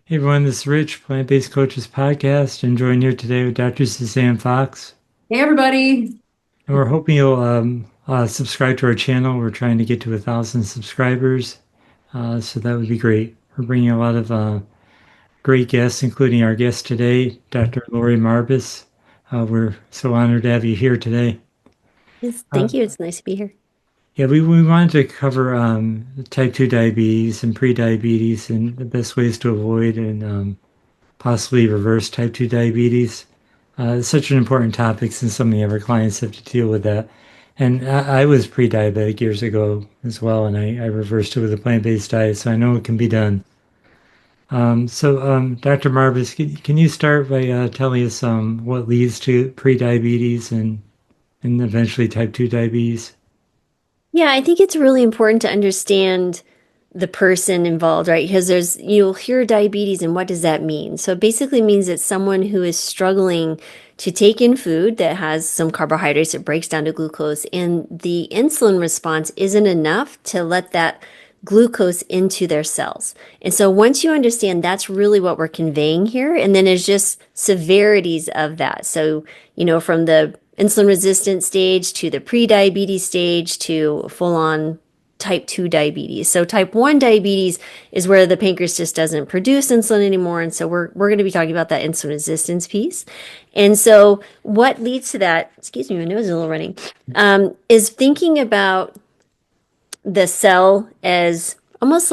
Hey everyone, this is Rich, Plant-Based Coaches Podcast, and joined here today with Dr. Suzanne Foxx. Hey, everybody. And we're hoping you'll subscribe to our channel. We're trying to get to 1,000 subscribers, so that would be great. We're bringing a lot of great guests, including our guest today, Dr. Laurie Marbas. We're so honored to have you here today. Yes, Uh, thank you. It's nice to be here. yeah, we wanted to cover type 2 diabetes and pre-diabetes and the best ways to avoid and possibly reverse type 2 diabetes. It's such an important topic since so many of our clients have to deal with that. And I was pre-diabetic years ago as well, and I reversed it with a plant-based diet, so I know it can be done. Dr. Marvis, can you start by telling us what leads to pre-diabetes and eventually type 2 diabetes? Yeah, I think it's really important to understand the person involved, right? Because you'll hear diabetes and what does that mean? So it basically means that someone who is struggling to take in food that has some carbohydrates, it breaks down to glucose, and the insulin response isn't enough to let that glucose into their cells. And so once you understand that's really what we're conveying here, and then there's just severities of that. So, from the insulin resistant stage to the pre-diabetes stage to full on type 2 diabetes. So type 1 diabetes is where the pancreas just doesn't produce insulin anymore. And so we're going to be talking about that insulin resistance piece. And so what leads to that, excuse me, my nose is a little running, is thinking about the cell as almost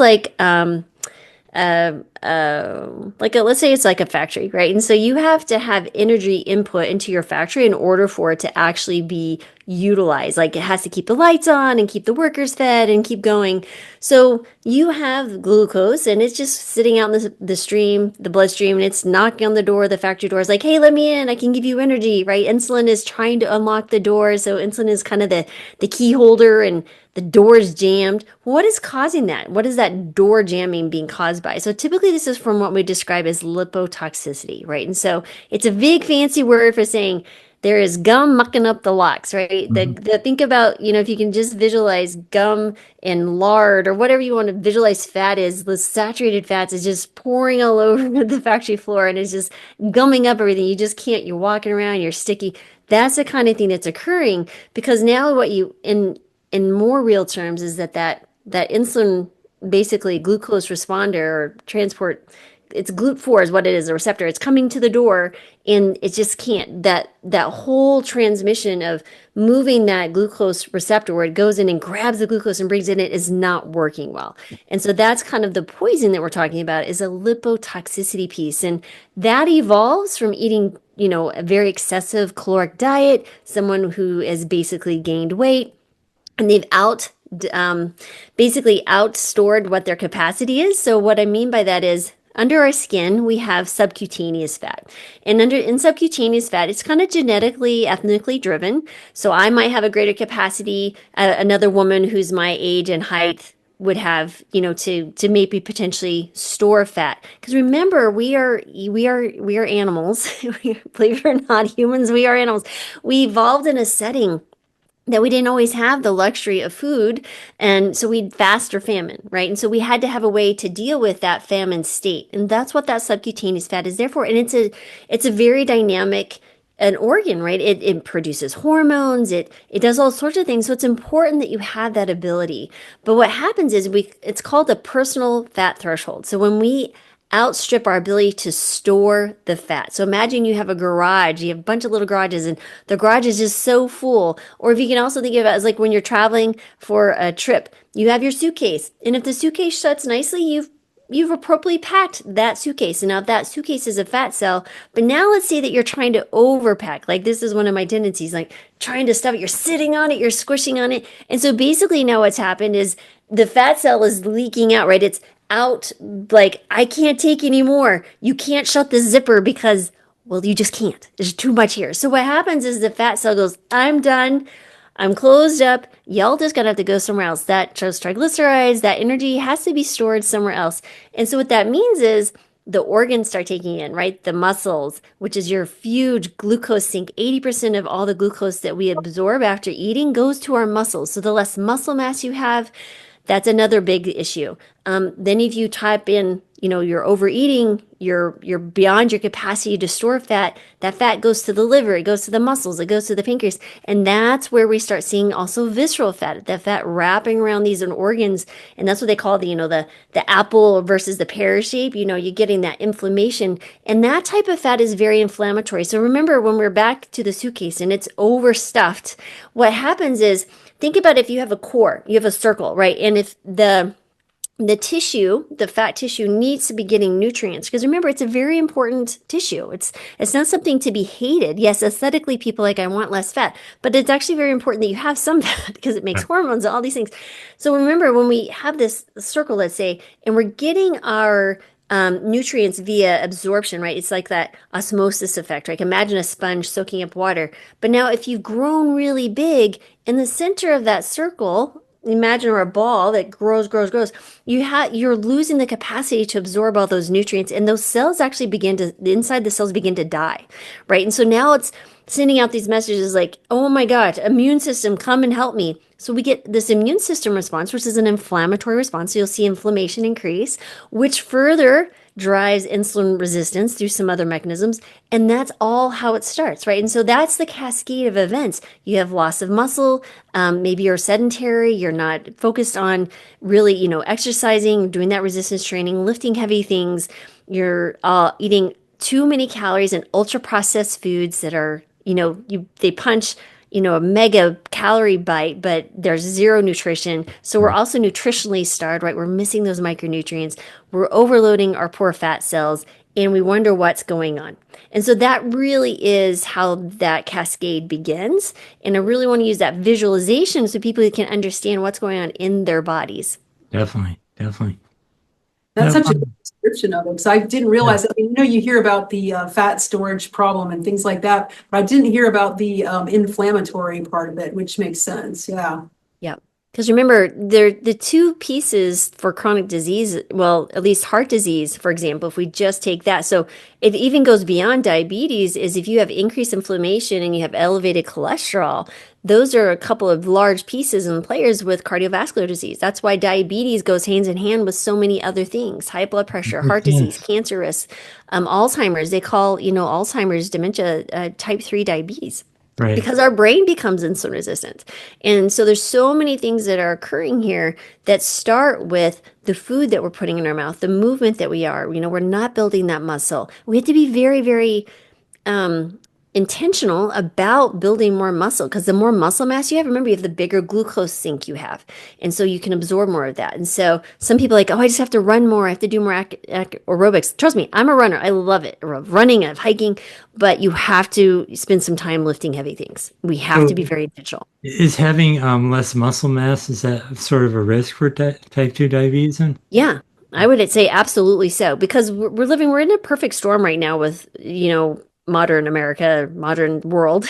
uh, let's say it's like a factory, right? And so you have to have energy input into your factory in order for it to actually be utilized. Like it has to keep the lights on and keep the workers fed and keep going. So you have glucose and it's just sitting out in the stream, the bloodstream, and it's knocking on the door, the factory door is like, hey, let me in. I can give you energy, right? Insulin is trying to unlock the door. So insulin is kind of the key holder and the door is jammed. What is causing that? What is that door jamming being caused by? So typically this is from what we describe as lipotoxicity, right? And so it's a big fancy word for saying there is gum mucking up the locks, right? Mhm. Think about, if you can just visualize gum and lard or whatever you want to visualize fat is, the saturated fats is just pouring all over the factory floor and it's just gumming up everything. You just can't, you're walking around, you're sticky. That's the kind of thing that's occurring because now what you in more real terms is that insulin basically glucose responder or transport, it's GLUT4 is what it is, a receptor. It's coming to the door and it just can't. That whole transmission of moving that glucose receptor where it goes in and grabs the glucose and brings it in is not working well. And so that's kind of the poison that we're talking about is a lipotoxicity piece. And that evolves from eating, a very excessive caloric diet, someone who has basically gained weight and they've um, basically outstored what their capacity is. So what I mean by that is under our skin, we have subcutaneous fat. And in subcutaneous fat, it's kind of genetically, ethnically driven. So I might have a greater capacity. Another woman who's my age and height would have, to maybe potentially store fat. Because remember, we are animals. Believe it or not, humans, we are animals. We evolved in a setting that we didn't always have the luxury of food. And so we'd fast or famine, right? And so we had to have a way to deal with that famine state. And that's what that subcutaneous fat is there for. And it's a very dynamic an organ, right? It produces hormones, it does all sorts of things. So it's important that you have that ability. But what happens is it's called the personal fat threshold. So when we outstrip our ability to store the fat. So imagine you have a garage, you have a bunch of little garages and the garage is just so full. Or if you can also think of it as like when you're traveling for a trip, you have your suitcase. And if the suitcase shuts nicely, you've appropriately packed that suitcase. And now that suitcase is a fat cell, but now let's say that you're trying to overpack. Like this is one of my tendencies, like trying to stuff it. You're sitting on it, you're squishing on it. And so basically now what's happened is the fat cell is leaking out, right? It's out like I can't take anymore. You can't shut the zipper because well, you just can't. There's too much here. So what happens is the fat cell goes, I'm done. I'm closed up. Y'all just gonna have to go somewhere else. That triglycerides, that energy has to be stored somewhere else. And so what that means is the organs start taking in, right? The muscles, which is your huge glucose sink. 80% of all the glucose that we absorb after eating goes to our muscles. So the less muscle mass you have, That's another big issue. Then if you type in, you're overeating, you're beyond your capacity to store fat, that fat goes to the liver, it goes to the muscles, it goes to the pancreas. And that's where we start seeing also visceral fat, that fat wrapping around these organs. And that's what they call the apple versus the pear shape. You're getting that inflammation. And that type of fat is very inflammatory. So remember, when we're back to the suitcase and it's overstuffed, what happens is, think about if you have a core, you have a circle, right? And if the tissue, the fat tissue, needs to be getting nutrients, because remember, it's a very important tissue. It's not something to be hated. Yes, aesthetically, people like, I want less fat, but it's actually very important that you have some fat because it makes hormones and all these things. So remember, when we have this circle, let's say, and we're getting our nutrients via absorption, right? It's like that osmosis effect, right? Imagine a sponge soaking up water. But now if you've grown really big, in the center of that circle, imagine, or a ball that grows, you're losing the capacity to absorb all those nutrients, and those cells actually inside the cells begin to die, right? And so now it's sending out these messages like, oh my God, immune system, come and help me. So we get this immune system response, which is an inflammatory response. So you'll see inflammation increase, which further drives insulin resistance through some other mechanisms. And that's all how it starts, right? And so that's the cascade of events. You have loss of muscle. Maybe you're sedentary. You're not focused on really, exercising, doing that resistance training, lifting heavy things. You're eating too many calories and ultra processed foods that are, they punch, a mega calorie bite, but there's zero nutrition. So we're also nutritionally starved, right? We're missing those micronutrients. We're overloading our poor fat cells, and we wonder what's going on. And so that really is how that cascade begins. And I really want to use that visualization so people can understand what's going on in their bodies. Definitely, definitely. That's such a good description of it. So I didn't realize that. I mean, you hear about the fat storage problem and things like that, but I didn't hear about the inflammatory part of it, which makes sense. Yeah. Yeah. Because remember, the two pieces for chronic disease, well, at least heart disease, for example, if we just take that. So it even goes beyond diabetes, is if you have increased inflammation and you have elevated cholesterol, those are a couple of large pieces and players with cardiovascular disease. That's why diabetes goes hands in hand with so many other things: high blood pressure, heart disease, cancer risk, Alzheimer's. They call, Alzheimer's dementia type 3 diabetes. Right. Because our brain becomes insulin resistant. And so there's so many things that are occurring here that start with the food that we're putting in our mouth, the movement that we are. We're not building that muscle. We have to be very, very intentional about building more muscle, because the more muscle mass you have, remember, you have the bigger glucose sink you have. And so you can absorb more of that. And so some people are like, oh, I just have to run more. I have to do more aerobics. Trust me, I'm a runner. I love it. I love running, I love hiking, but you have to spend some time lifting heavy things. We have to be very intentional. Is having less muscle mass, is that sort of a risk for type 2 diabetes then? Yeah. I would say absolutely so, because we're in a perfect storm right now with, modern America, modern world,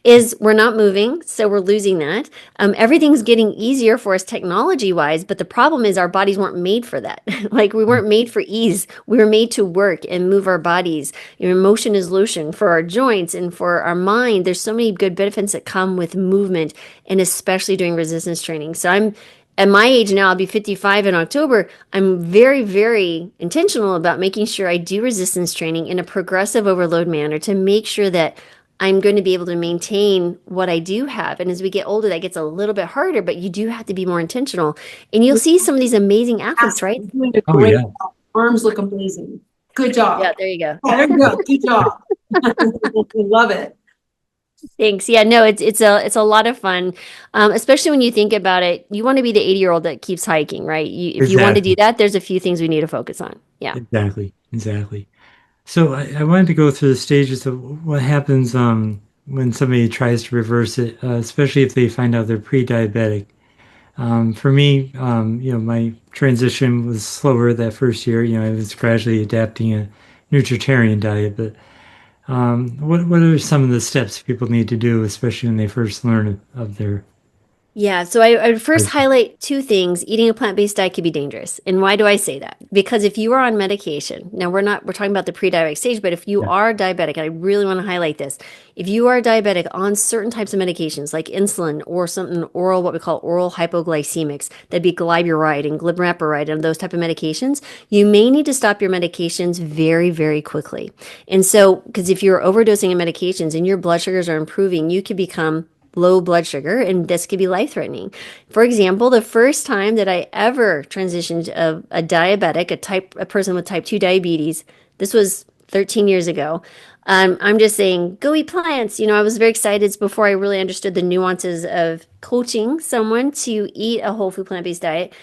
is we're not moving. So we're losing that. Everything's getting easier for us technology wise, but the problem is our bodies weren't made for that. Like, we weren't made for ease. We were made to work and move our bodies. Motion is lotion for our joints and for our mind. There's so many good benefits that come with movement, and especially doing resistance training. So at my age now, I'll be 55 in October. I'm very, very intentional about making sure I do resistance training in a progressive overload manner to make sure that I'm going to be able to maintain what I do have. And as we get older, that gets a little bit harder, but you do have to be more intentional. And you'll see some of these amazing athletes, right? Doing a great job. Arms look amazing. Good job. Yeah, there you go. Yeah, there you go. Good job. We love it. Thanks. Yeah, no, it's a lot of fun, especially when you think about it. You want to be the 80-year-old that keeps hiking, right? If you want to do that, there's a few things we need to focus on. Yeah. Exactly. So I wanted to go through the stages of what happens when somebody tries to reverse it, especially if they find out they're pre-diabetic. For me, my transition was slower that first year. I was gradually adapting a nutritarian diet, but what are some of the steps people need to do, especially when they first learn of their Yeah, so I would first highlight two things. Eating a plant-based diet could be dangerous. And why do I say that? Because if you are on medication, now we're talking about the pre-diabetic stage, but if you are diabetic, and I really want to highlight this, if you are diabetic on certain types of medications like insulin or something oral, what we call oral hypoglycemics, that'd be glyburide and glimepiride and those type of medications, you may need to stop your medications very, very quickly. And so, because if you're overdosing in medications and your blood sugars are improving, you could become low blood sugar, and this could be life-threatening. For example, the first time that I ever transitioned a diabetic, a person with type 2 diabetes, this was 13 years ago. I'm just saying, go eat plants. I was very excited. It's before I really understood the nuances of coaching someone to eat a whole food plant-based diet.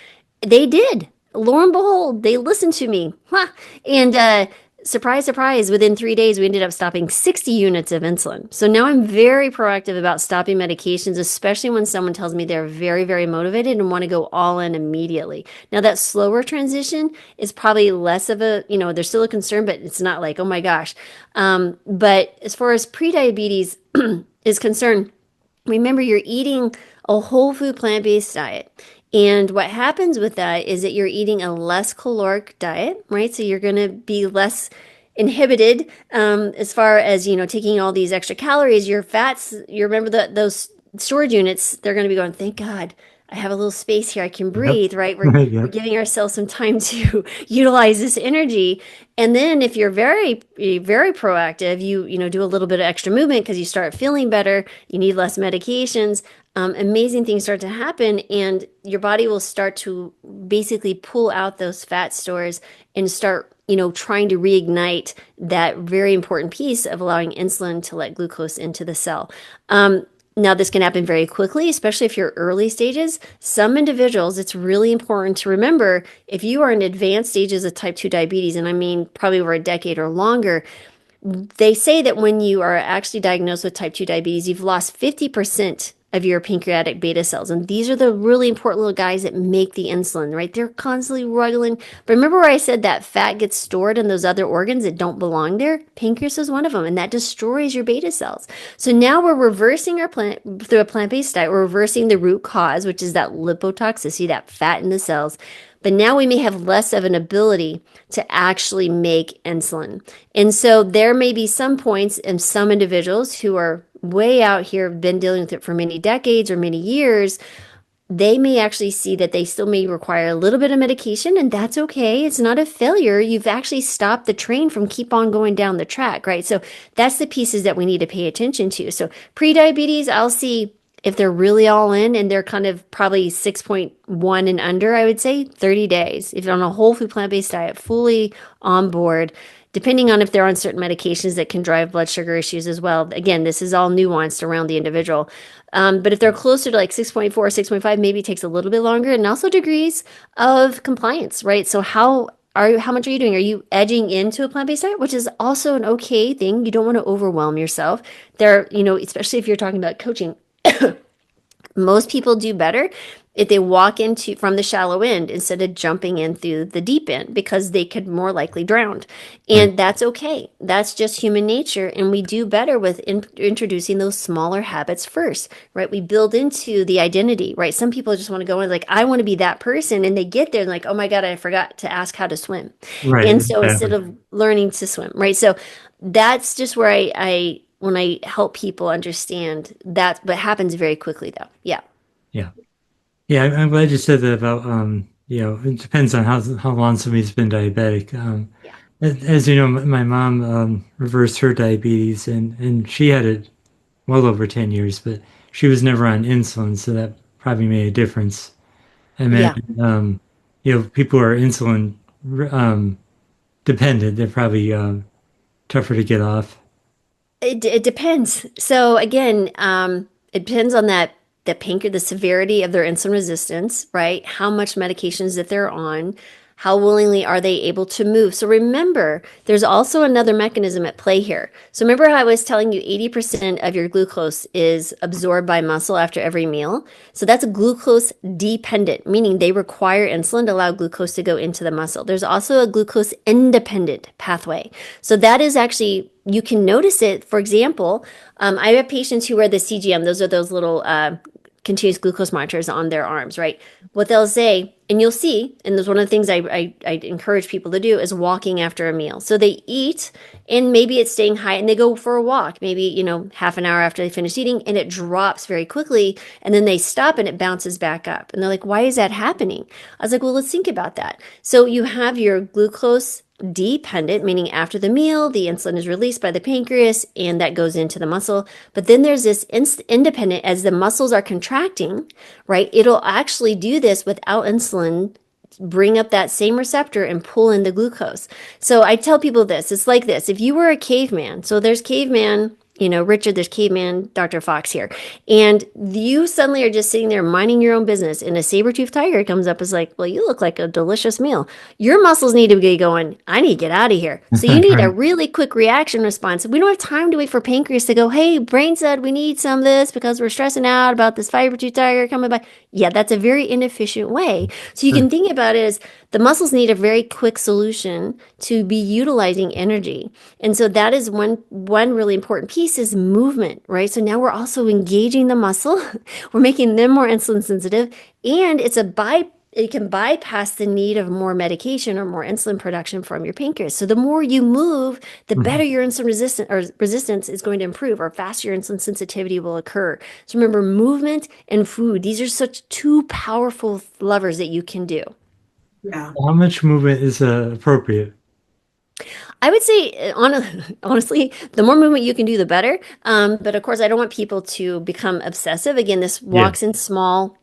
They did. Lo and behold, they listened to me. And surprise, surprise, within 3 days, we ended up stopping 60 units of insulin. So now I'm very proactive about stopping medications, especially when someone tells me they're very, very motivated and want to go all in immediately. Now, that slower transition is probably less of there's still a concern, but it's not like, oh my gosh. But as far as prediabetes is concerned, remember you're eating a whole food plant-based diet. And what happens with that is that you're eating a less caloric diet, right? So you're going to be less inhibited as far as, taking all these extra calories. Your fats, you remember those storage units, they're going to be going, thank God, I have a little space here. I can breathe, right? We're giving ourselves some time to utilize this energy. And then if you're very, very proactive, you do a little bit of extra movement because you start feeling better. You need less medications. Amazing things start to happen, and your body will start to basically pull out those fat stores and start, trying to reignite that very important piece of allowing insulin to let glucose into the cell. Now, this can happen very quickly, especially if you're early stages. Some individuals, it's really important to remember if you are in advanced stages of type 2 diabetes, and I mean probably over a decade or longer, they say that when you are actually diagnosed with type 2 diabetes, you've lost 50% of your pancreatic beta cells. And these are the really important little guys that make the insulin, right? They're constantly ruggling. But remember where I said that fat gets stored in those other organs that don't belong there? Pancreas is one of them, and that destroys your beta cells. So now we're reversing through a plant-based diet, we're reversing the root cause, which is that lipotoxicity, that fat in the cells. But now we may have less of an ability to actually make insulin. And so there may be some points in some individuals who are way out here, have been dealing with it for many decades or many years. They may actually see that they still may require a little bit of medication, and that's okay. It's not a failure. You've actually stopped the train from keep on going down the track, right? So that's the pieces that we need to pay attention to. So pre-diabetes, I'll see if they're really all in and they're kind of probably 6.1 and under, I would say 30 days. If you're on a whole food plant-based diet, fully on board, depending on if they're on certain medications that can drive blood sugar issues as well. Again, this is all nuanced around the individual. But if they're closer to like 6.4, 6.5, maybe it takes a little bit longer, and also degrees of compliance, right? So how much are you doing? Are you edging into a plant-based diet, which is also an okay thing? You don't want to overwhelm yourself. Especially if you're talking about coaching, most people do better if they walk into from the shallow end instead of jumping in through the deep end, because they could more likely drown. And that's okay. That's just human nature. And we do better with introducing those smaller habits first, right? We build into the identity, right? Some people just want to go in like, I want to be that person. And they get there and like, oh my God, I forgot to ask how to swim. Right. And so instead of learning to swim, right? So that's just where I when I help people understand that, but happens very quickly though. Yeah. Yeah. Yeah, I'm glad you said that about, it depends on how long somebody's been diabetic. As you know, my mom reversed her diabetes, and she had it well over 10 years, but she was never on insulin, so that probably made a difference. And then, people who are insulin dependent, they're probably tougher to get off. It depends. So again, it depends on the severity of their insulin resistance, right? How much medications that they're on, how willingly are they able to move? So remember, there's also another mechanism at play here. So remember how I was telling you 80% of your glucose is absorbed by muscle after every meal? So that's glucose dependent, meaning they require insulin to allow glucose to go into the muscle. There's also a glucose independent pathway. So that is actually, you can notice it. For example, I have patients who wear the CGM. Those are those little continuous glucose monitors on their arms, right? What they'll say, and you'll see, and there's one of the things I encourage people to do is walking after a meal. So they eat, and maybe it's staying high, and they go for a walk, maybe, half an hour after they finish eating, and it drops very quickly, and then they stop and it bounces back up. And they're like, why is that happening? I was like, well, let's think about that. So you have your glucose dependent, meaning after the meal, the insulin is released by the pancreas and that goes into the muscle. But then there's this independent, as the muscles are contracting, right? It'll actually do this without insulin, bring up that same receptor and pull in the glucose. So I tell people this, it's like this. If you were a caveman, so there's caveman, Richard, there's caveman, Dr. Fox here. And you suddenly are just sitting there minding your own business, and a saber-toothed tiger comes up and is like, well, you look like a delicious meal. Your muscles need to be going, I need to get out of here. So you need a really quick reaction response. We don't have time to wait for pancreas to go, hey, brain said we need some of this because we're stressing out about this saber-toothed tiger coming by. Yeah, that's a very inefficient way. So you can think about it as the muscles need a very quick solution to be utilizing energy. And so that is one really important piece is movement, right? So now we're also engaging the muscle. We're making them more insulin sensitive, and it can bypass the need of more medication or more insulin production from your pancreas. So the more you move, the better your insulin resistance is going to improve, or faster your insulin sensitivity will occur. So remember, movement and food, these are such two powerful levers that you can do. Yeah. How much movement is appropriate? I would say, honestly, the more movement you can do, the better. But of course, I don't want people to become obsessive. Again, this walks in small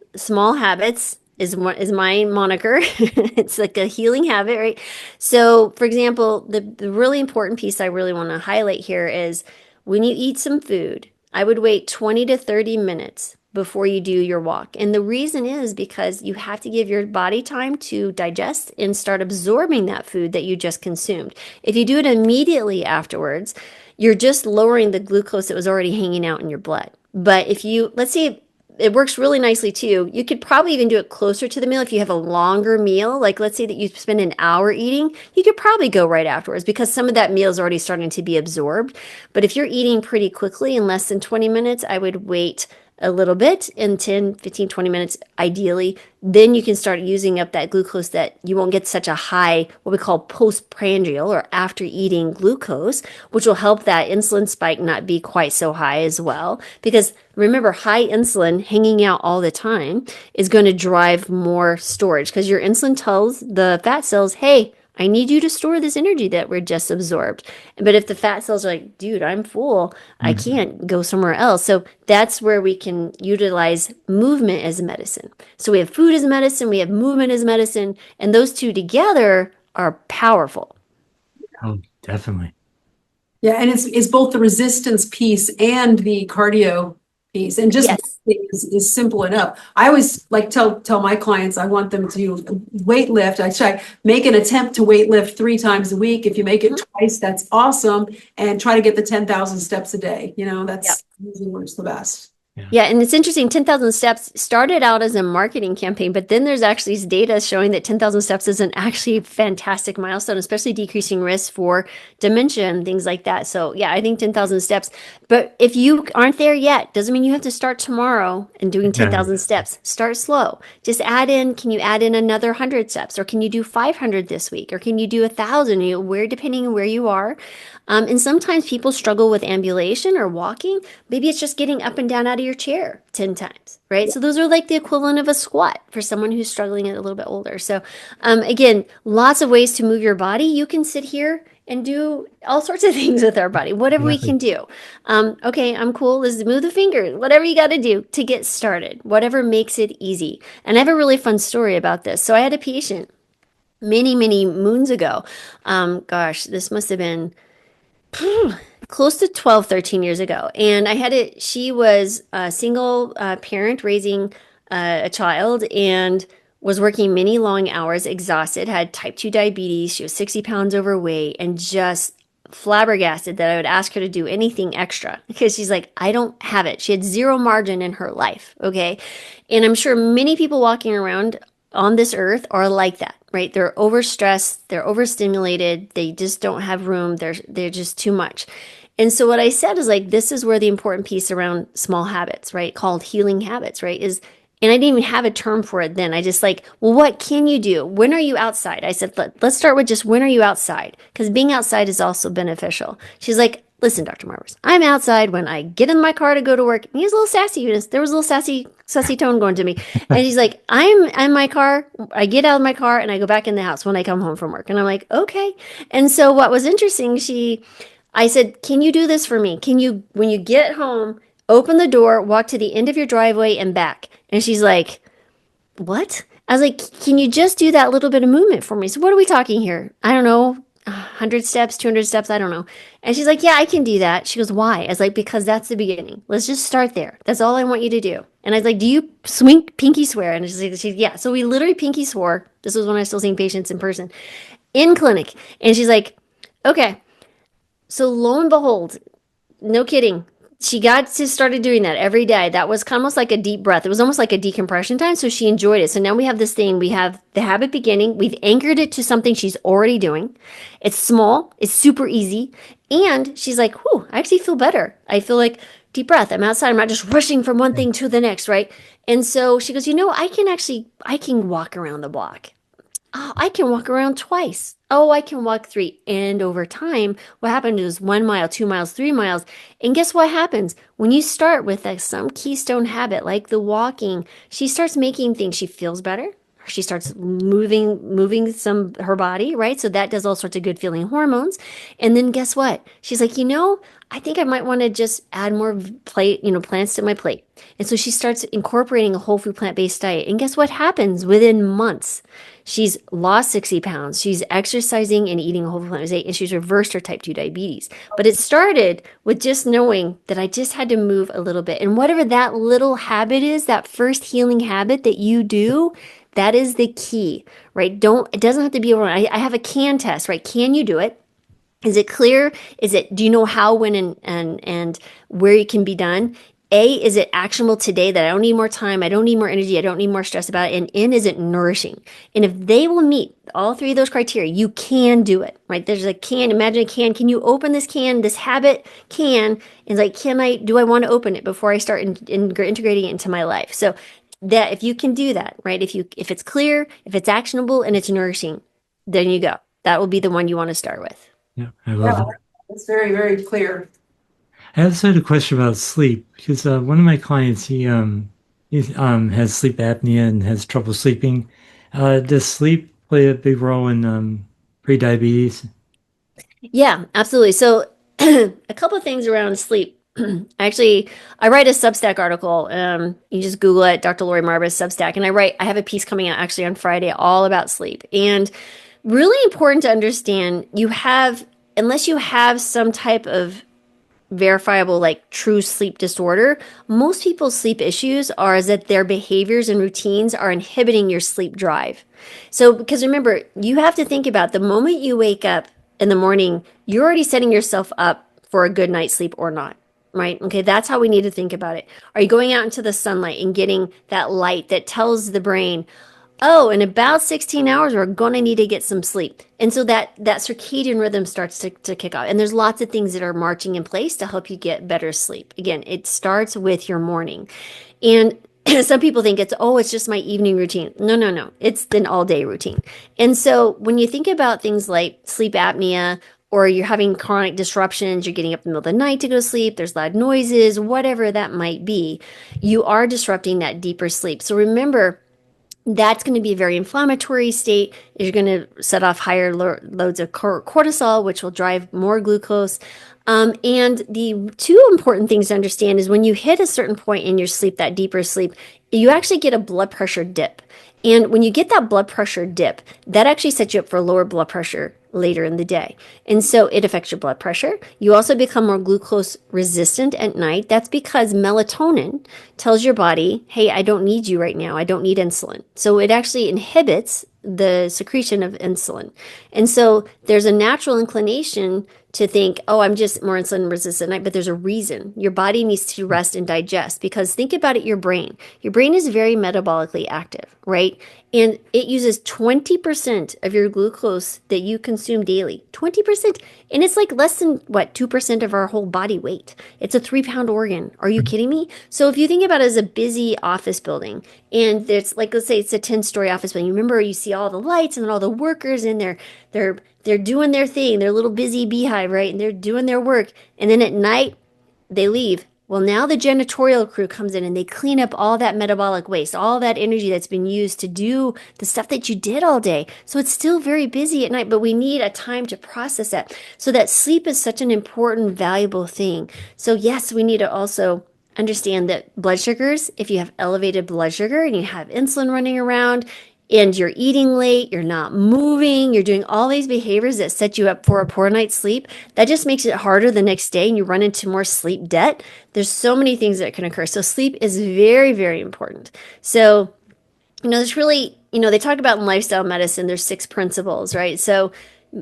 habits is my moniker. It's like a healing habit, right? So, for example, the really important piece I really want to highlight here is when you eat some food, I would wait 20 to 30 minutes before you do your walk. And the reason is because you have to give your body time to digest and start absorbing that food that you just consumed. If you do it immediately afterwards, you're just lowering the glucose that was already hanging out in your blood. But if you, let's say it works really nicely too, you could probably even do it closer to the meal. If you have a longer meal, like let's say that you spend an hour eating, you could probably go right afterwards because some of that meal is already starting to be absorbed. But if you're eating pretty quickly in less than 20 minutes, I would wait a little bit in 10, 15, 20 minutes, ideally. Then you can start using up that glucose that you won't get such a high, what we call postprandial or after eating glucose, which will help that insulin spike not be quite so high as well. Because remember, high insulin hanging out all the time is going to drive more storage because your insulin tells the fat cells, hey, I need you to store this energy that we're just absorbed. But if the fat cells are like, dude, I'm full, I can't go somewhere else. So that's where we can utilize movement as medicine. So we have food as medicine, we have movement as medicine, and those two together are powerful. Oh, definitely. Yeah, and it's both the resistance piece and the cardio piece, and just is simple enough. I always like tell my clients I want them to weightlift. I try make an attempt to weightlift 3 times a week. If you make it twice, that's awesome, and try to get the 10,000 steps a day. That's usually works the best. Yeah, and it's interesting, 10,000 steps started out as a marketing campaign, but then there's actually data showing that 10,000 steps is an actually fantastic milestone, especially decreasing risk for dementia and things like that. So yeah, I think 10,000 steps. But if you aren't there yet, doesn't mean you have to start tomorrow and doing 10,000 steps. Start slow. Just can you add in another 100 steps, or can you do 500 this week, or can you do 1,000? Depending on where you are. And sometimes people struggle with ambulation or walking. Maybe it's just getting up and down out of your chair 10 times, right? So those are like the equivalent of a squat for someone who's struggling a little bit older. So again, lots of ways to move your body. You can sit here and do all sorts of things with our body, whatever we can do. Okay, I'm cool. Let's move the fingers, whatever you got to do to get started, whatever makes it easy. And I have a really fun story about this. So I had a patient many, many moons ago. This must have been close to 12, 13 years ago. And she was a single parent raising a child and was working many long hours, exhausted, had type 2 diabetes. She was 60 pounds overweight and just flabbergasted that I would ask her to do anything extra because she's like, I don't have it. She had zero margin in her life. Okay. And I'm sure many people walking around on this earth are like that, right? They're overstressed, they're overstimulated, they just don't have room, they're just too much. And so what I said is like, this is where the important piece around small habits, right? Called healing habits, right? Is, and I didn't even have a term for it then. I just like, well, what can you do? When are you outside? I said, let's start with just when are you outside? Because being outside is also beneficial. She's like, listen, Dr. Marbas, I'm outside when I get in my car to go to work. And he was a little sassy. There was a little sassy tone going to me. And she's like, I'm in my car. I get out of my car and I go back in the house when I come home from work. And I'm like, okay. And so what was interesting, I said, can you do this for me? Can you, when you get home, open the door, walk to the end of your driveway and back? And she's like, what? I was like, can you just do that little bit of movement for me? So what are we talking here? I don't know, 100 steps, 200 steps, I don't know. And she's like, yeah, I can do that. She goes, why? I was like, because that's the beginning. Let's just start there. That's all I want you to do. And I was like, do you pinky swear? And she's like, yeah. So we literally pinky swore. This was when I was still seeing patients in person, in clinic. And she's like, okay. So lo and behold, no kidding, she started doing that every day. That was almost like a deep breath. It was almost like a decompression time. So she enjoyed it. So now we have this thing. We have the habit beginning. We've anchored it to something she's already doing. It's small. It's super easy. And she's like, whew, I actually feel better. I feel like deep breath. I'm outside. I'm not just rushing from one thing to the next, right? And so she goes, I can walk around the block. Oh, I can walk around twice. Oh, I can walk 3. And over time, what happened is 1 mile, 2 miles, 3 miles. And guess what happens? When you start with some keystone habit, like the walking, she starts making things. She feels better. She starts moving her body, right? So that does all sorts of good feeling hormones. And then guess what? She's like, I think I might want to just add more plants to my plate. And so she starts incorporating a whole food plant-based diet. And guess what happens within months? She's lost 60 pounds. She's exercising and eating a whole food plant-based diet, and she's reversed her type 2 diabetes. But it started with just knowing that I just had to move a little bit. And whatever that little habit is, that first healing habit that you do, that is the key, right? It doesn't have to be overwhelming. I have a can test, right? Can you do it? Is it clear? Do you know how, when, and where it can be done? Is it actionable today that I don't need more time? I don't need more energy. I don't need more stress about it. And is it nourishing? And if they will meet all 3 of those criteria, you can do it, right? There's a can, imagine a can. Can you open this can, this habit can, and like, do I want to open it before I start integrating it into my life? So that if you can do that, right? If it's clear, if it's actionable and it's nourishing, then you go. That will be the one you want to start with. Yeah, I love it. It's very, very clear. I also had a question about sleep because one of my clients, he has sleep apnea and has trouble sleeping. Does sleep play a big role in pre-diabetes? Yeah, absolutely. So a couple of things around sleep. Actually, I write a Substack article. You just Google it, Dr. Laurie Marbas Substack, and I have a piece coming out actually on Friday all about sleep. And really important to understand, unless you have some type of verifiable, like true sleep disorder, most people's sleep issues are that their behaviors and routines are inhibiting your sleep drive. So, because remember, you have to think about the moment you wake up in the morning, you're already setting yourself up for a good night's sleep or not. Right? Okay, that's how we need to think about it. Are you going out into the sunlight and getting that light that tells the brain, oh, in about 16 hours, we're going to need to get some sleep. And so that circadian rhythm starts to kick off. And there's lots of things that are marching in place to help you get better sleep. Again, it starts with your morning. And some people think it's just my evening routine. No. It's an all-day routine. And so when you think about things like sleep apnea, or you're having chronic disruptions, you're getting up in the middle of the night to go to sleep, there's loud noises, whatever that might be, you are disrupting that deeper sleep. So remember, that's going to be a very inflammatory state. You're going to set off higher loads of cortisol, which will drive more glucose. And the 2 important things to understand is when you hit a certain point in your sleep, that deeper sleep, you actually get a blood pressure dip. And when you get that blood pressure dip, that actually sets you up for lower blood pressure later in the day. And so it affects your blood pressure. You also become more glucose resistant at night. That's because melatonin tells your body, hey, I don't need you right now. I don't need insulin. So it actually inhibits the secretion of insulin. And so there's a natural inclination to think, oh, I'm just more insulin resistant at night, but there's a reason. Your body needs to rest and digest because think about it, your brain. Your brain is very metabolically active, right? And it uses 20% of your glucose that you consume daily. 20%. And it's like less than, what, 2% of our whole body weight. It's a 3-pound organ. Are you kidding me? So if you think about it as a busy office building, and there's like, let's say it's a 10-story office building. You remember you see all the lights and all the workers in there. They're doing their thing, their little busy beehive, right? And they're doing their work. And then at night, they leave. Well, now the janitorial crew comes in and they clean up all that metabolic waste, all that energy that's been used to do the stuff that you did all day. So it's still very busy at night, but we need a time to process that. So that sleep is such an important, valuable thing. So yes, we need to also understand that blood sugars, if you have elevated blood sugar and you have insulin running around, and you're eating late, you're not moving, you're doing all these behaviors that set you up for a poor night's sleep, that just makes it harder the next day and you run into more sleep debt. There's so many things that can occur. So sleep is very, very important. So, there's really, they talk about in lifestyle medicine, there's 6 principles, right? So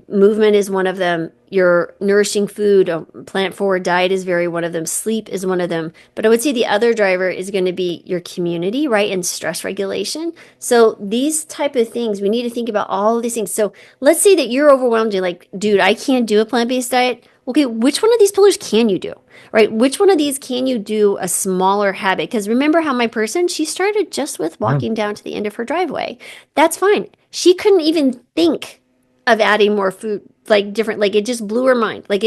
movement is one of them. Your nourishing food, a plant forward diet is one of them. Sleep is one of them. But I would say the other driver is going to be your community, right? And stress regulation. So these type of things, we need to think about all of these things. So let's say that you're overwhelmed. You're like, dude, I can't do a plant-based diet. Okay, which one of these pillars can you do? Right? Which one of these can you do a smaller habit? Because remember how my person, she started just with walking down to the end of her driveway. That's fine. She couldn't even think of adding more food, like different, like it just blew her mind. Like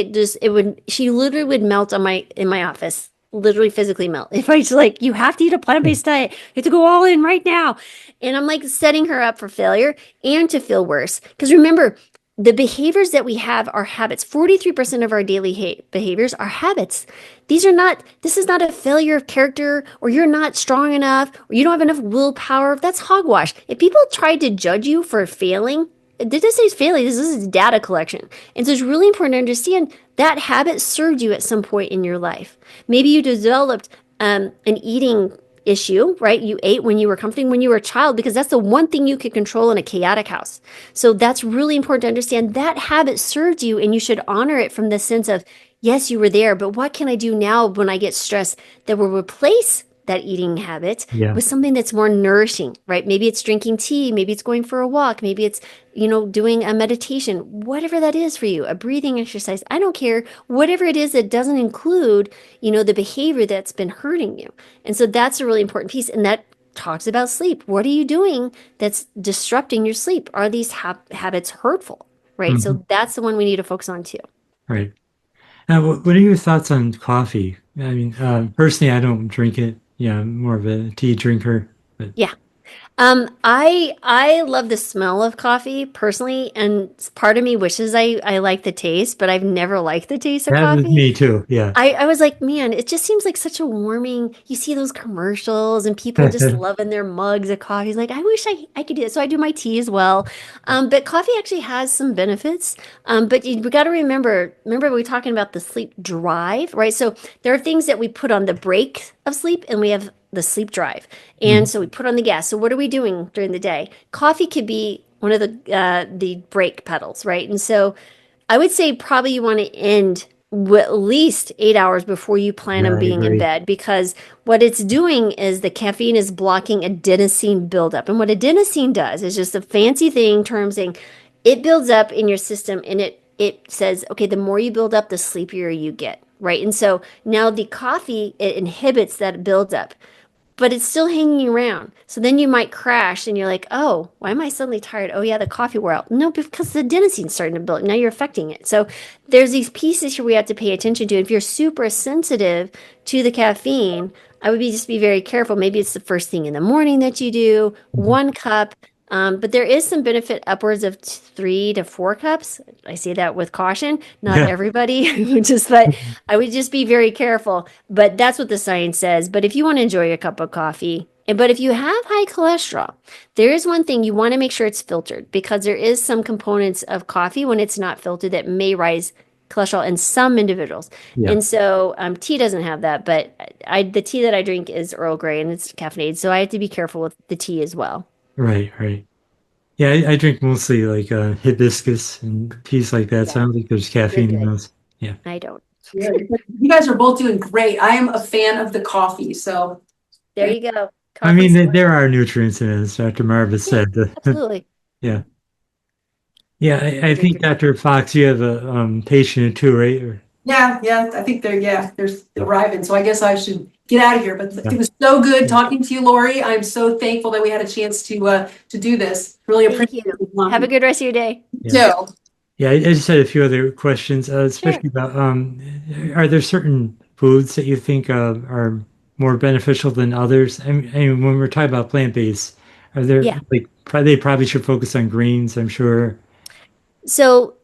she literally would melt in my office, literally physically melt. If I just like, you have to eat a plant-based diet, you have to go all in right now. And I'm like setting her up for failure and to feel worse. Because remember, the behaviors that we have are habits. 43% of our daily behaviors are habits. This is not a failure of character, or you're not strong enough, or you don't have enough willpower. That's hogwash. If people tried to judge you for failing, this is failing. This is data collection. And so it's really important to understand that habit served you at some point in your life. Maybe you developed an eating issue, right? You ate when you were comforting when you were a child because that's the one thing you could control in a chaotic house. So that's really important to understand that habit served you and you should honor it from the sense of, yes, you were there, but what can I do now when I get stressed that will replace that eating habit with something that's more nourishing, right? Maybe it's drinking tea, maybe it's going for a walk, maybe it's, doing a meditation, whatever that is for you, a breathing exercise. I don't care, whatever it is that doesn't include, the behavior that's been hurting you. And so that's a really important piece. And that talks about sleep. What are you doing that's disrupting your sleep? Are these habits hurtful, right? So that's the one we need to focus on too. Right. Now, what are your thoughts on coffee? I mean, personally, I don't drink it. Yeah, I'm more of a tea drinker. But Yeah. I love the smell of coffee personally, and part of me wishes I like the taste, but I've never liked the taste of that was coffee. me too. Yeah. I was like, man, it just seems like such a warming. You see those commercials and people just loving their mugs of coffee. It's like, I wish I could do it. So I do my tea as well. But coffee actually has some benefits. But we got to remember we're talking about the sleep drive, right? So there are things that we put on the brake of sleep and we have the sleep drive. And so we put on the gas. So what are we doing during the day? Coffee could be one of the brake pedals, right? And so I would say probably you want to end at least 8 hours before you plan on I being in agree. bed, because what it's doing is the caffeine is blocking adenosine buildup. And what adenosine does is just a fancy thing term saying it builds up in your system and it says, okay, the more you build up, the sleepier you get, right? And so now the coffee, it inhibits that buildup, but it's still hanging around. So then you might crash and you're like, oh, why am I suddenly tired? Oh yeah, the coffee wore out. No, because the adenosine's starting to build. Now you're affecting it. So there's these pieces here we have to pay attention to. If you're super sensitive to the caffeine, I would just be very careful. Maybe it's the first thing in the morning that you do, 1 cup. But there is some benefit upwards of 3 to 4 cups. I say that with caution. Not Yeah. everybody, but I would just be very careful. But that's what the science says. But if you want to enjoy a cup of coffee, but if you have high cholesterol, there is one thing you want to make sure it's filtered, because there is some components of coffee when it's not filtered that may rise cholesterol in some individuals. Yeah. And so tea doesn't have that, but the tea that I drink is Earl Grey and it's caffeinated. So I have to be careful with the tea as well. Right. Right. Yeah, I drink mostly like hibiscus and teas like that. So I Yeah, don't think there's you're caffeine in good. those. Yeah. I don't. Yeah, you guys are both doing great. I am a fan of the coffee, so There you go. I mean, Coffee's there are nutrients in it, as Dr. Marbas yeah, said. absolutely. Yeah. Yeah, I I drink think your coffee. Dr. Fox, you have a patient too, right? yeah, I think they're arriving. So I guess I should get out of here. But Yeah. it was so good Yeah. talking to you, Lori. I'm so thankful that we had a chance to do this. Really Thank appreciate you. Have a it. good rest of your day. You Yeah. too. Yeah, I just had a few other questions, Sure. especially about are there certain foods that you think are more beneficial than others? I mean, when we're talking about plant-based, are there Yeah. like they probably should focus on greens, I'm sure. So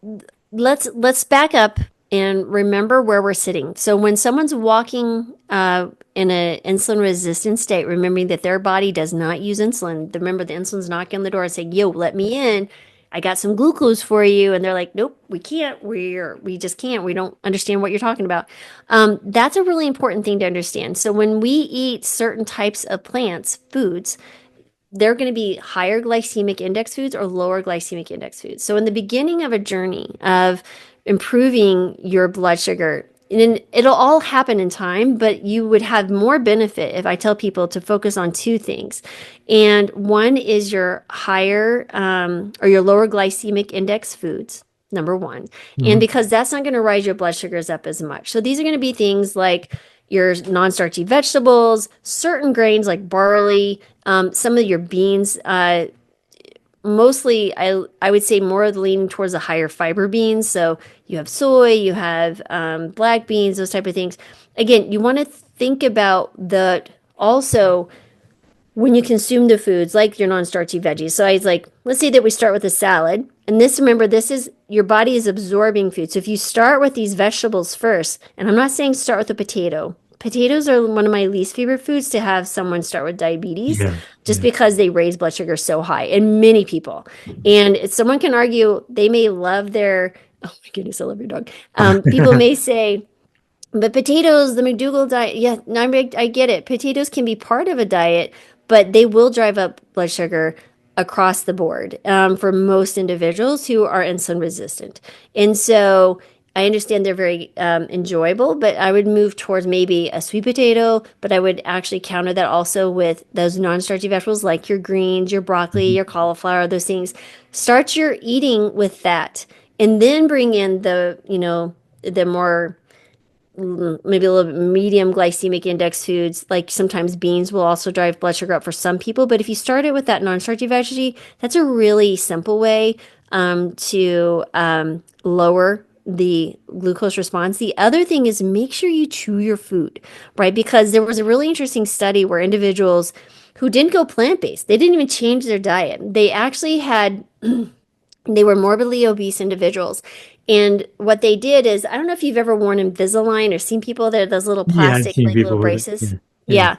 let's back up and remember where we're sitting. So when someone's walking in an insulin resistant state, remembering that their body does not use insulin. Remember, the insulin's knocking on the door and saying, "Yo, let me in. I got some glucose for you," and they're like, "Nope, we can't. We just can't. We don't understand what you're talking about." That's a really important thing to understand. So when we eat certain types of plants, foods, they're going to be higher glycemic index foods or lower glycemic index foods. So in the beginning of a journey of improving your blood sugar, and it'll all happen in time, but you would have more benefit if I tell people to focus on two things. And one is your higher or your lower glycemic index foods, number one. And Mhm. because that's not going to rise your blood sugars up as much. So these are going to be things like your non-starchy vegetables, certain grains like barley, some of your beans, mostly I would say more leaning towards the higher fiber beans. So you have soy, you have black beans, those type of things. Again, you want to think about the also when you consume the foods like your non-starchy veggies. So I was like, let's say that we start with a salad. And this, remember, this is your body is absorbing food. So if you start with these vegetables first, and I'm not saying start with a potato. Potatoes are one of my least favorite foods to have someone start with diabetes Yeah. just Yeah. because they raise blood sugar so high in many people. And someone can argue they may love their, oh my goodness, I love your dog. People may say, but potatoes, the McDougall diet, yeah, no, I get it. Potatoes can be part of a diet, but they will drive up blood sugar across the board for most individuals who are insulin resistant. And so I understand they're very enjoyable, but I would move towards maybe a sweet potato, but I would actually counter that also with those non-starchy vegetables like your greens, your broccoli, Mhm. your cauliflower, those things. Start your eating with that and then bring in the more maybe a little bit medium glycemic index foods, like sometimes beans will also drive blood sugar up for some people. But if you start it with that non-starchy veggie, that's a really simple way to lower the glucose response. The other thing is make sure you chew your food, right? Because there was a really interesting study where individuals who didn't go plant-based, they didn't even change their diet. They actually had they were morbidly obese individuals. And what they did is, I don't know if you've ever worn Invisalign or seen people that are those little Yeah, I've plastic, seen like little people with it. braces. Yeah. Yeah. Yeah.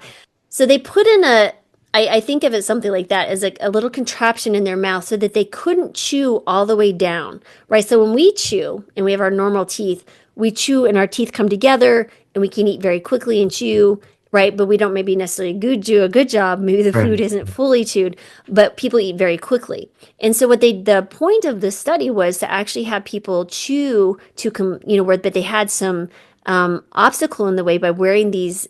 So they put in I think of it something like that as like a little contraption in their mouth so that they couldn't chew all the way down, right? So when we chew and we have our normal teeth, we chew and our teeth come together and we can eat very quickly and chew, right? But we don't maybe necessarily do a good job. Maybe the food Right. isn't fully chewed, but people eat very quickly. And so the point of the study was to actually have people chew but they had some obstacle in the way by wearing these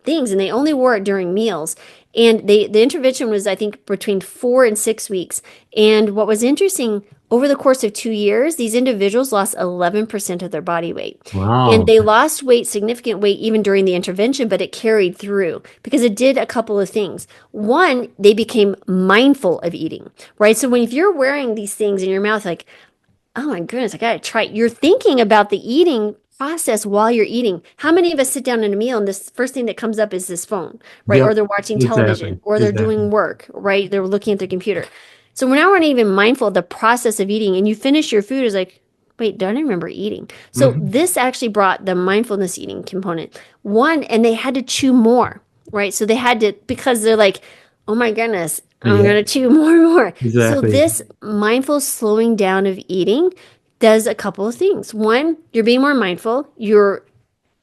things, and they only wore it during meals. And the intervention was, I think, between 4 and 6 weeks. And what was interesting, over the course of 2 years, these individuals lost 11% of their body weight. And Wow. they lost weight, significant weight, even during the intervention, but it carried through because it did a couple of things. One, they became mindful of eating, right? So if you're wearing these things in your mouth, like, oh my goodness, I gotta try. You're thinking about the eating process while you're eating. How many of us sit down in a meal and this first thing that comes up is this phone, right? Or Yep. they're watching Exactly. television, or they're Exactly. doing work, right? They're looking at their computer. So we're not even mindful of the process of eating, and you finish your food is like, wait, don't I remember eating? So Hmm. this actually brought the mindfulness eating component. One, and they had to chew more, right? So they had to because they're like, oh my goodness, I'm Yeah. gonna chew more and more. So Exactly. this mindful slowing down of eating does a couple of things. One, you're being more mindful. You're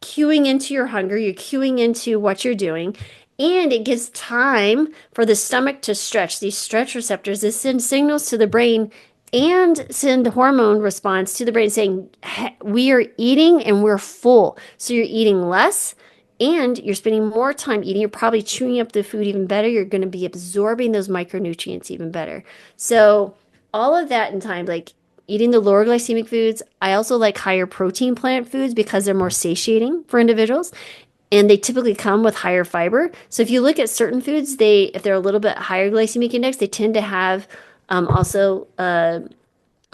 cueing into your hunger. You're cueing into what you're doing. And it gives time for the stomach to stretch. These stretch receptors, this send signals to the brain and send hormone response to the brain saying, we are eating and we're full. So you're eating less and you're spending more time eating. You're probably chewing up the food even better. You're going to be absorbing those micronutrients even better. So all of that in time, like eating the lower glycemic foods. I also like higher protein plant foods because they're more satiating for individuals and they typically come with higher fiber. So if you look at certain foods, if they're a little bit higher glycemic index, they tend to have also a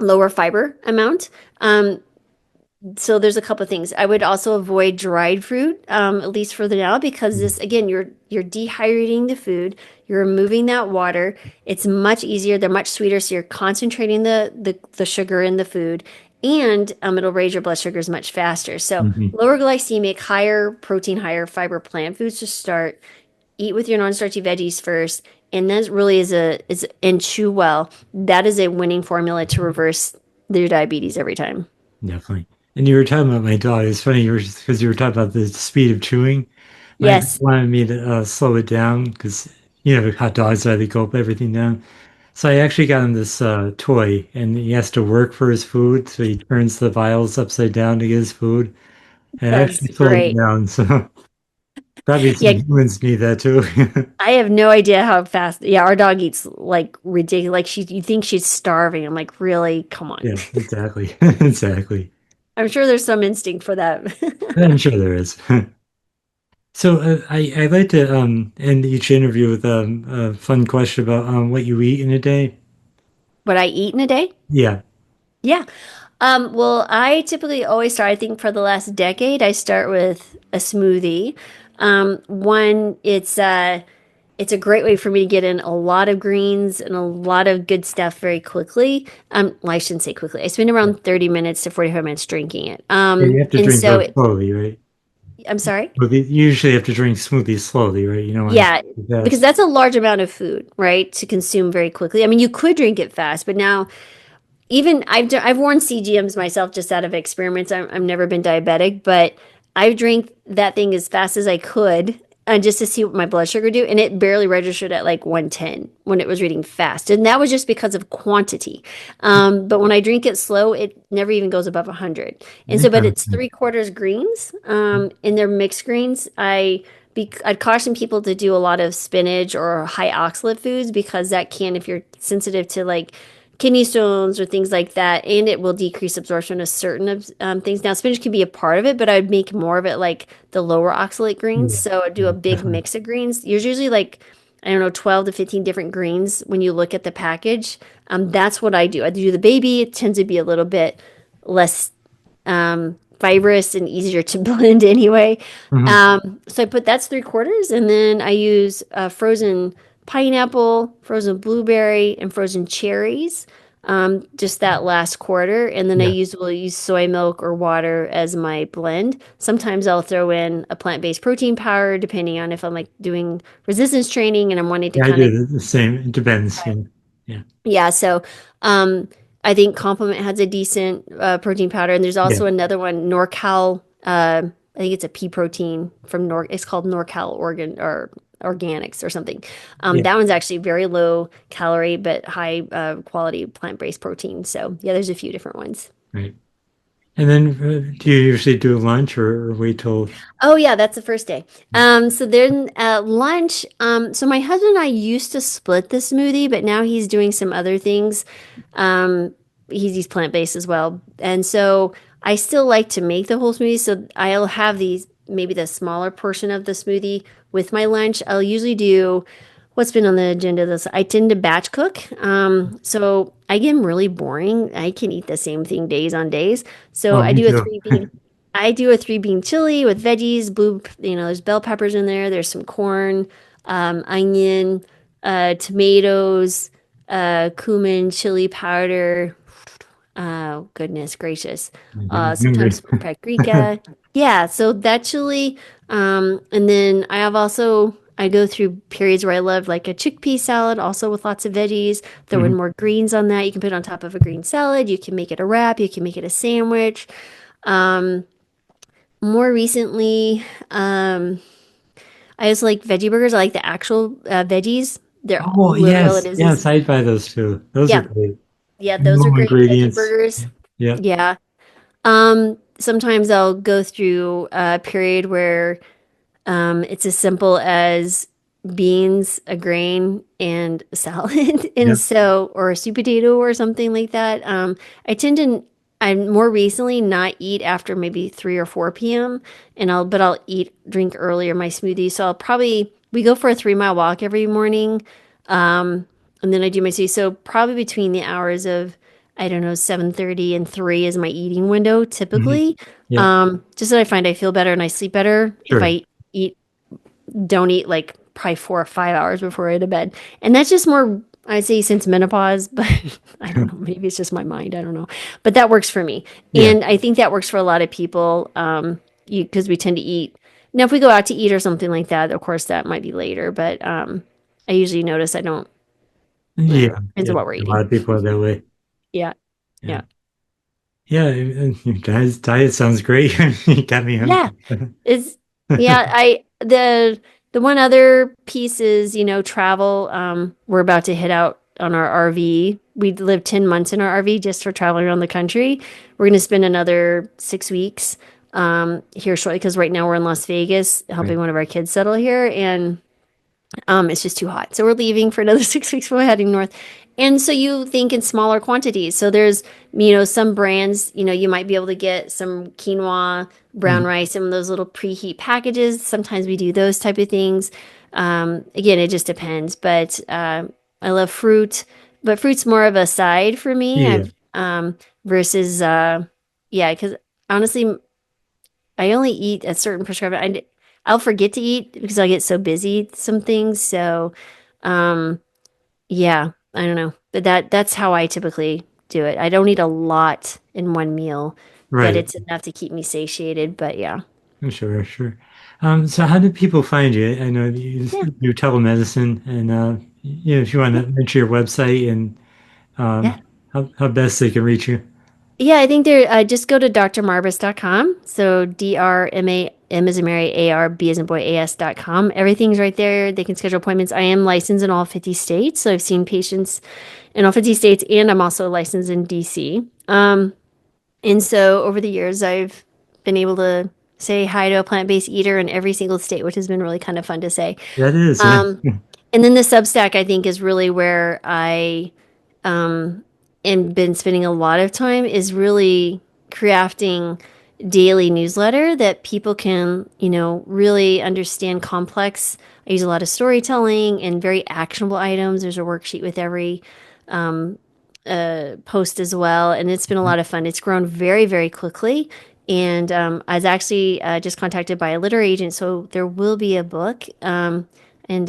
lower fiber amount. So there's a couple of things. I would also avoid dried fruit, at least for the now, because this again, you're dehydrating the food, you're removing that water. It's much easier. They're much sweeter, so you're concentrating the sugar in the food, and it'll raise your blood sugars much faster. So Hmm. lower glycemic, higher protein, higher fiber plant foods to start. Eat with your non-starchy veggies first, and that really is and chew well. That is a winning formula to reverse your diabetes every time. Definitely. And you were talking about my dog. It's funny because you were talking about the speed of chewing. My dad Yes. wanted me to slow it down because you know how dogs are, they gulp everything down. So I actually got him this toy, and he has to work for his food. So he turns the vials upside down to get his food, and it That's actually slowed him great. down. So probably some Yeah, humans need that too. I have no idea how fast. Yeah, our dog eats like ridiculous. Like you think she's starving. I'm like, really? Come on. Yeah, exactly, exactly. I'm sure there's some instinct for that. I'm sure there is. So I like to end each interview with a fun question about what you eat in a day. What I eat in a day? Yeah. Yeah. Well, I typically always start, I think for the last decade, I start with a smoothie. One, it's a great way for me to get in a lot of greens and a lot of good stuff very quickly. Well, I shouldn't say quickly. I spend Yeah. around 30 minutes to 45 minutes drinking it. Yeah, you have to And drink so those slowly, right? I'm sorry? But you usually have to drink smoothies slowly, right? You don't want to Yeah, drink because fast. that's a large amount of food, right, to consume very quickly. I mean, you could drink it fast, but now even I've worn CGMs myself just out of experiments. I've never been diabetic, but I drank that thing as fast as I could just to see what my blood sugar do, and it barely registered at like 110 when it was reading fast, and that was just because of quantity. But when I drink it slow, it never even goes above 100. And so, but Okay. it's three-quarters greens, and they're mixed greens. I'd caution people to do a lot of spinach or high oxalate foods because that can, if you're sensitive to like kidney stones or things like that, and it will decrease absorption of certain things. Now, spinach can be a part of it, but I'd make more of it like the lower oxalate greens. Yeah, So I'd do yeah, a big definitely. mix of greens. There's usually like, I don't know, 12 to 15 different greens when you look at the package. That's what I do. I do the baby. It tends to be a little bit less fibrous and easier to blend anyway. Hmm. So I put that's three-quarters, and then I use frozen pineapple, frozen blueberry, and frozen cherries. Just that last quarter, and then Yeah. will use soy milk or water as my blend. Sometimes I'll throw in a plant-based protein powder, depending on if I'm like doing resistance training and I'm wanting to Yeah, I kind of do the same. It depends. Yeah. Yeah. yeah, so um, I think Compliment has a decent protein powder, and there's Yeah. also another one, NorCal. I think it's a pea protein from Nor. It's called NorCal Organ or Organics or something. Yeah. That one's actually very low calorie but high quality plant-based protein. So yeah, there's a few different ones. Right. And then do you usually do lunch or wait till? Oh yeah, that's the first day. So then at lunch, so my husband and I used to split the smoothie, but now he's doing some other things. He's plant-based as well. And so I still like to make the whole smoothie. So I'll have these maybe the smaller portion of the smoothie with my lunch. I'll usually do what's been on the agenda this I tend to batch cook. So I get really boring. I can eat the same thing days on days. So Oh, me too. I do a three bean chili with veggies, there's bell peppers in there. There's some corn, onion, tomatoes, cumin, chili powder. Oh, goodness gracious. I'm getting hungry. Sometimes some paprika. Yeah, so that chili. And then I go through periods where I love like a chickpea salad, also with lots of veggies. Throw in Mhm. more greens on that. You can put it on top of a green salad. You can make it a wrap. You can make it a sandwich. More recently, I also like veggie burgers. I like the actual veggies. They're Oh, literally all it yes. is Yes, I'd buy those too. Those are yeah, great. yeah, those are No great veggie ingredients. burgers. Yeah. Yeah. Sometimes I'll go through a period where it's as simple as beans, a grain, and a salad, and Yep. so or a sweet potato or something like that. I tend to I more recently not eat after maybe 3 or 4 p.m. and I'll drink earlier my smoothie. So I'll probably we go for a 3 mile walk every morning, and then I do my smoothie. So probably between the hours of I don't know 7:30 and 3 is my eating window Hmm. typically. Yeah. Just that I find I feel better and I sleep better if Sure. I eat don't eat like probably 4 or 5 hours before I go to bed. And that's just more, I'd say, since menopause, but I don't know. Maybe it's just my mind. I don't know. But that works for me. Yeah. And I think that works for a lot of people because we tend to eat. Now, if we go out to eat or something like that, of course, that might be later. But I usually notice I don't, I don't Yeah. know. Depends Yeah. on what we're A lot eating. of people are that way. Yeah. Yeah. Yeah. Yeah. And your guys' diet sounds great. You got me Yeah. hungry. It's yeah, the one other piece is, travel. We're about to hit out on our RV. We lived 10 months in our RV just for traveling around the country. We're going to spend another 6 weeks here shortly because right now we're in Las Vegas Right. helping one of our kids settle here and it's just too hot. So we're leaving for another 6 weeks. We're heading north. And so you think in smaller quantities. So there's, some brands, you might be able to get some quinoa, brown Mhm. rice, and those little preheat packages. Sometimes we do those type of things. Again, it just depends. But I love fruit, but fruit's more of a side for me. Yeah. I've versus yeah, because honestly, I only eat a certain prescribed. I'll forget to eat because I get so busy some things. So, um, yeah, I don't know, but that's how I typically do it. I don't eat a lot in one meal, but Right. it's enough to keep me satiated. But yeah, Sure. Sure. So how do people find you? I know you yeah, do telemedicine and if you want to mention your website and yeah. how best they can reach you. Yeah, I think they're just go to drmarbas.com. So DRMAM as in Mary, ARB as in boy, AS.com. Everything's right there. They can schedule appointments. I am licensed in all 50 states. So I've seen patients in all 50 states, and I'm also licensed in DC. And so over the years, I've been able to say hi to a plant-based eater in every single state, which has been really kind of fun to say. That is, yeah. Um, and then the Substack, I think, is really where I and been spending a lot of time is really crafting daily newsletter that people can, really understand complex. I use a lot of storytelling and very actionable items. There's a worksheet with every post as well, and it's been a lot of fun. It's grown very, very quickly. And I was actually just contacted by a literary agent, so there will be a book. And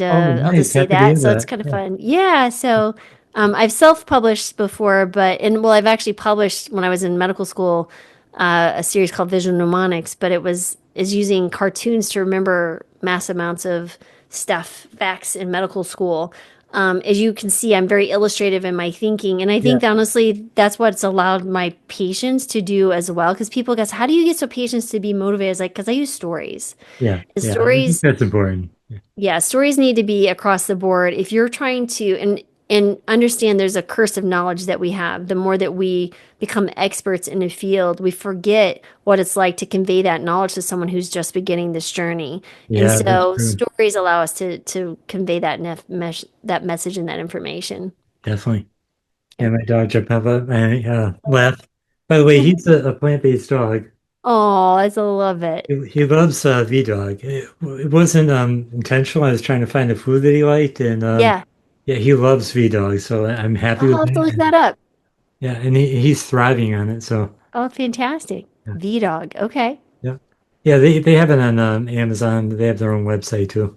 Oh, I'll just nice. say Happy to that. hear So it's that. kind of Yeah. fun. Yeah. So I've self-published before, I've actually published when I was in medical school a series called Visual Mnemonics, but is using cartoons to remember mass amounts of stuff, facts in medical school. As you can see, I'm very illustrative in my thinking, and I Yeah. think honestly that's what's allowed my patients to do as well. Because people guess, how do you get so patients to be motivated? It's like, because I use stories. Yeah. And Yeah. I think stories that's important. Yeah. yeah, stories need to be across the board. If you're trying to and understand there's a curse of knowledge that we have. The more that we become experts in a field, we forget what it's like to convey that knowledge to someone who's just beginning this journey. And Yeah, that's so true. stories allow us to convey that message and that information. Definitely. Yeah, Yeah. my dog jumped up and laughed. By the way, he's a plant-based dog. Oh, I still love it. He loves V-Dog. It wasn't intentional. I was trying to find a food that he liked, and Yeah. yeah, he loves V-Dog, so I'm happy I'll with have to that. look And, that up. yeah, and he's thriving on it. So Oh, fantastic. yeah, V-Dog. Okay. yeah, yeah. They have it on Amazon. They have their own website too.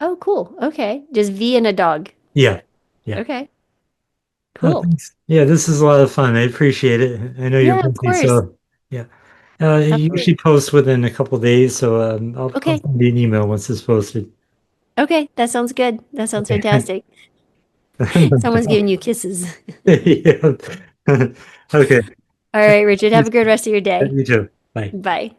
Oh, cool. Okay. Just V and a dog. Yeah, yeah. Okay. Oh, Cool. thanks. Yeah, this is a lot of fun. I appreciate it. I know you're Yeah, of busy, course. so yeah. You usually Absolutely. post within a couple days, so I'll Okay. send you an email once it's posted. Okay. That sounds good. That sounds Okay. fantastic. Someone's giving you kisses. Yeah. Okay. All right, Richard. Have a good rest of your day. You too. Bye. Bye.